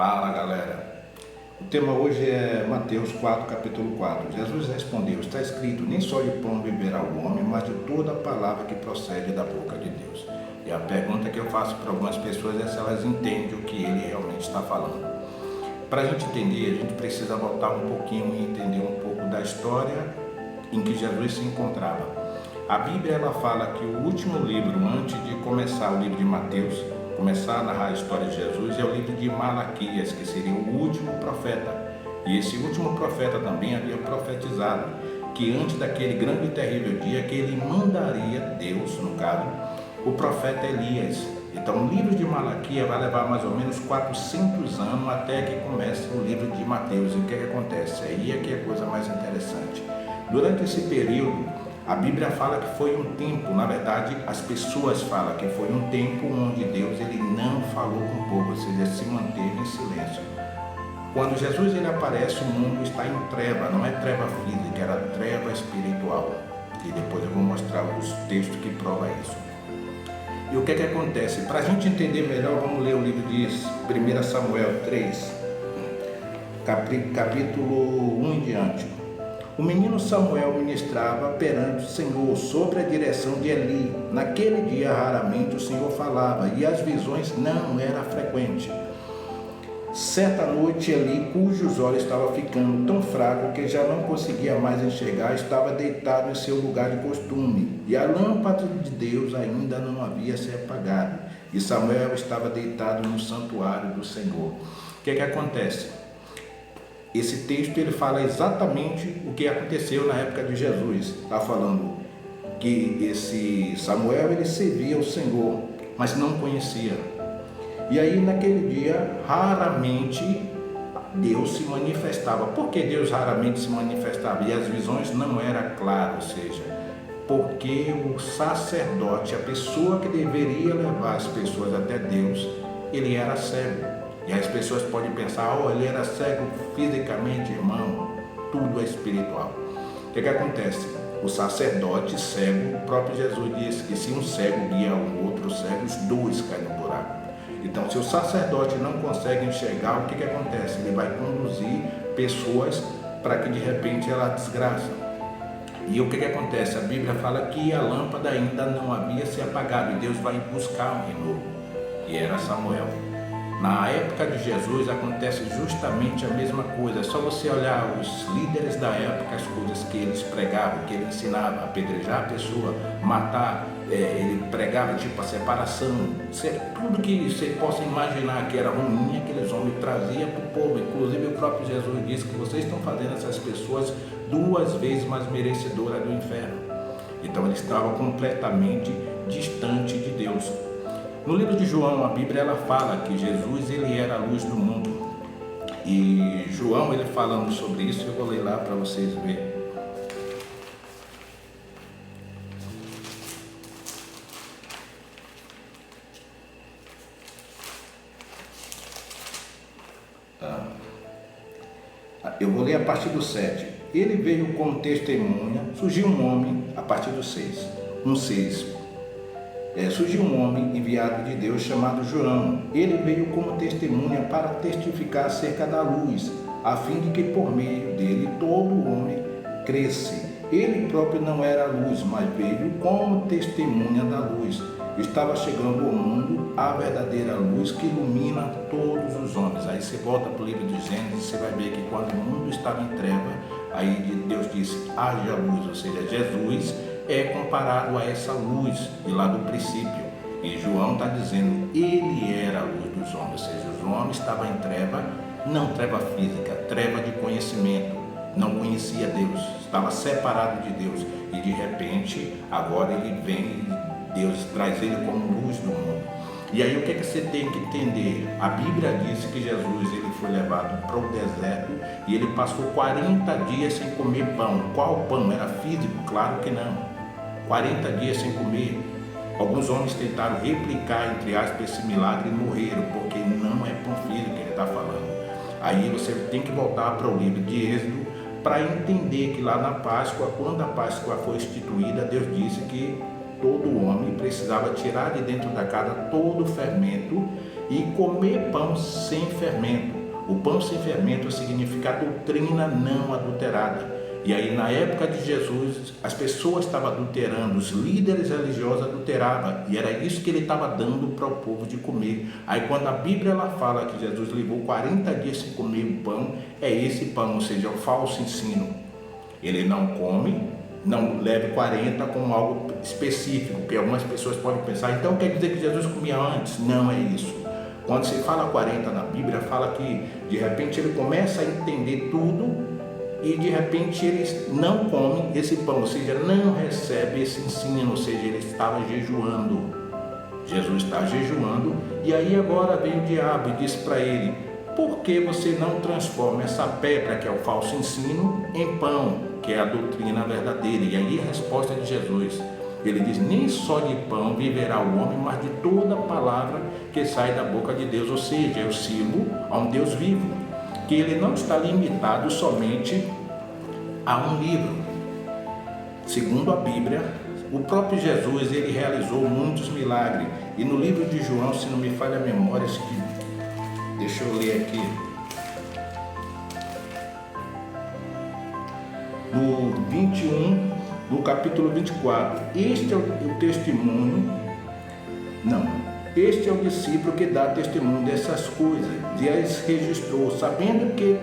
Fala, galera. O tema hoje é Mateus 4, capítulo 4. Jesus respondeu: está escrito, nem só de pão viverá o homem, mas de toda a palavra que procede da boca de Deus. E a pergunta que eu faço para algumas pessoas é se elas entendem o que ele realmente está falando. Para a gente entender, a gente precisa voltar um pouquinho e entender um pouco da história em que Jesus se encontrava. A Bíblia ela fala que o último livro, antes de começar o livro de Mateus, começar a narrar a história de Jesus, é o livro de Malaquias, que seria o último profeta. E esse último profeta também havia profetizado que antes daquele grande e terrível dia que ele mandaria, Deus no caso, o profeta Elias. Então o livro de Malaquias vai levar mais ou menos 400 anos até que comece o livro de Mateus. E o que acontece? Aí é que é a coisa mais interessante. Durante esse período, a Bíblia fala que foi um tempo, na verdade as pessoas falam que foi um tempo onde Deus ele não falou com o povo, ou seja, se manteve em silêncio. Quando Jesus ele aparece, o mundo está em treva, não é treva física, era treva espiritual. E depois eu vou mostrar os textos que provam isso. E o que acontece? Para a gente entender melhor, vamos ler o livro de 1 Samuel 3, capítulo 1 em diante. O menino Samuel ministrava perante o Senhor sob a direção de Eli. Naquele dia raramente o Senhor falava e as visões não eram frequentes. Certa noite Eli, cujos olhos estavam ficando tão fracos que já não conseguia mais enxergar, estava deitado em seu lugar de costume, e a lâmpada de Deus ainda não havia se apagado, e Samuel estava deitado no santuário do Senhor. O que acontece? Esse texto ele fala exatamente o que aconteceu na época de Jesus. Está falando que esse Samuel ele servia o Senhor, mas não conhecia. E aí naquele dia raramente Deus se manifestava. Por que Deus raramente se manifestava? E as visões não eram claras, ou seja, porque o sacerdote, a pessoa que deveria levar as pessoas até Deus, ele era cego. E as pessoas podem pensar, ele era cego fisicamente, irmão, tudo é espiritual. O que acontece? O sacerdote cego, o próprio Jesus disse que se um cego guia um outro cego, os dois caem no buraco. Então, se o sacerdote não consegue enxergar, o que acontece? Ele vai conduzir pessoas para que de repente ela desgraça. E o que acontece? A Bíblia fala que a lâmpada ainda não havia se apagado e Deus vai buscar um renovo. E era Samuel. Na época de Jesus acontece justamente a mesma coisa. É só você olhar os líderes da época, as coisas que eles pregavam, que ele ensinava, apedrejar a pessoa, matar, ele pregava tipo a separação, tudo que você possa imaginar que era ruim, aqueles homens traziam para o povo. Inclusive o próprio Jesus disse que vocês estão fazendo essas pessoas 2 vezes mais merecedoras do inferno. Então ele estava completamente distante de Deus. No livro de João, a Bíblia ela fala que Jesus ele era a luz do mundo. E João ele falando sobre isso, eu vou ler lá para vocês verem. Eu vou ler a partir do 7. Ele veio como testemunha, surgiu um homem, a partir do 6. Surgiu um homem enviado de Deus chamado João. Ele veio como testemunha para testificar acerca da luz, a fim de que por meio dele todo homem cresce. Ele próprio não era a luz, mas veio como testemunha da luz. Estava chegando ao mundo a verdadeira luz que ilumina todos os homens. Aí você volta para o livro de Gênesis, você vai ver que quando o mundo estava em treva, aí Deus disse, haja luz, ou seja, Jesus é comparado a essa luz de lá do princípio. E João está dizendo, ele era a luz dos homens, ou seja, os homens estavam em treva, não treva física, treva de conhecimento, não conhecia Deus, estava separado de Deus. E de repente, agora ele vem, Deus traz ele como luz do mundo. E aí o que você tem que entender? A Bíblia diz que Jesus ele foi levado para o deserto e ele passou 40 dias sem comer pão. Qual pão? Era físico? Claro que não. 40 dias sem comer. Alguns homens tentaram replicar, entre aspas, esse milagre e morreram, porque não é pão físico que ele está falando. Aí você tem que voltar para o livro de Êxodo para entender que lá na Páscoa, quando a Páscoa foi instituída, Deus disse que todo homem precisava tirar de dentro da casa todo o fermento e comer pão sem fermento. O pão sem fermento significa a doutrina não adulterada. E aí, na época de Jesus, as pessoas estavam adulterando, os líderes religiosos adulteravam, e era isso que ele estava dando para o povo de comer. Aí, quando a Bíblia ela fala que Jesus levou 40 dias sem comer o pão, é esse pão, ou seja, o falso ensino. Ele não come, não leve 40 como algo específico, porque algumas pessoas podem pensar, então quer dizer que Jesus comia antes? Não é isso. Quando se fala 40 na Bíblia, fala que de repente ele começa a entender tudo e de repente ele não come esse pão, ou seja, não recebe esse ensino, ou seja, ele estava jejuando. Jesus está jejuando, e aí agora vem o diabo e diz para ele: por que você não transforma essa pedra, que é o falso ensino, em pão, que é a doutrina verdadeira? E aí a resposta de Jesus, ele diz: nem só de pão viverá o homem, mas de toda palavra que sai da boca de Deus. Ou seja, eu sirvo a um Deus vivo, que ele não está limitado somente a um livro. Segundo a Bíblia, o próprio Jesus, ele realizou muitos milagres. E no livro de João, se não me falha a memória, deixa eu ler aqui. No 21, no capítulo 24, este é o testemunho, este é o discípulo que dá testemunho dessas coisas, e as registrou, sabendo que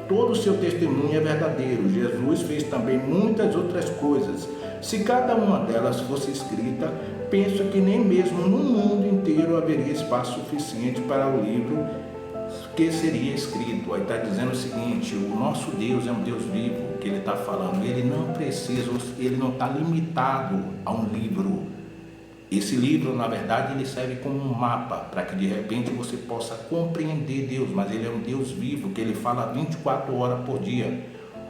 todo o seu testemunho é verdadeiro. Jesus fez também muitas outras coisas. Se cada uma delas fosse escrita, penso que nem mesmo no mundo inteiro haveria espaço suficiente para o livro que seria escrito. Aí está dizendo o seguinte: o nosso Deus é um Deus vivo, que ele está falando. Ele não precisa, ele não está limitado a um livro. Esse livro, na verdade, ele serve como um mapa, para que de repente você possa compreender Deus, mas ele é um Deus vivo, que ele fala 24 horas por dia.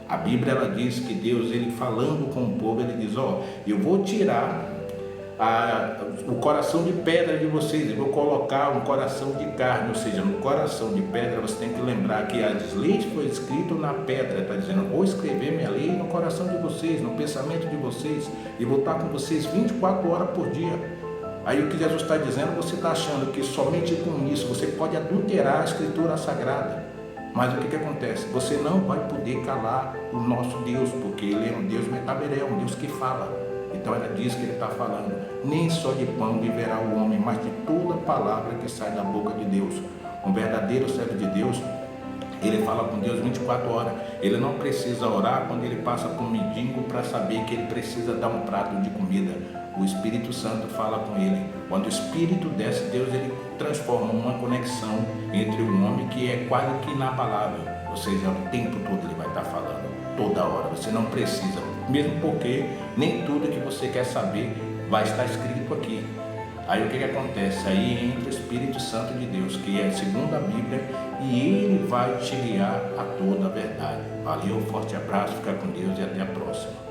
A Bíblia, ela diz que Deus, ele falando com o povo, ele diz: eu vou tirar o coração de pedra de vocês, eu vou colocar um coração de carne. Ou seja, no coração de pedra você tem que lembrar que as leis foram escritas na pedra. Está dizendo: vou escrever minha lei no coração de vocês, no pensamento de vocês, e vou estar com vocês 24 horas por dia. Aí o que Jesus está dizendo, você está achando que somente com isso você pode adulterar a Escritura Sagrada. Mas o que acontece? Você não vai poder calar o nosso Deus, porque ele é um Deus metaberé, um Deus que fala. Então era disso que ele está falando: nem só de pão viverá o homem, mas de toda palavra que sai da boca de Deus. Um verdadeiro servo de Deus, ele fala com Deus 24 horas. Ele não precisa orar quando ele passa por um mendigo para saber que ele precisa dar um prato de comida. O Espírito Santo fala com ele. Quando o Espírito desce, Deus, ele transforma uma conexão entre o homem que é quase que inabalável. Ou seja, o tempo todo ele vai estar falando, toda hora. Você não precisa, mesmo porque nem tudo que você quer saber vai estar escrito aqui. Aí o que acontece? Aí entra o Espírito Santo de Deus, que é segundo a Bíblia, e ele vai te guiar a toda a verdade. Valeu, forte abraço, fica com Deus e até a próxima.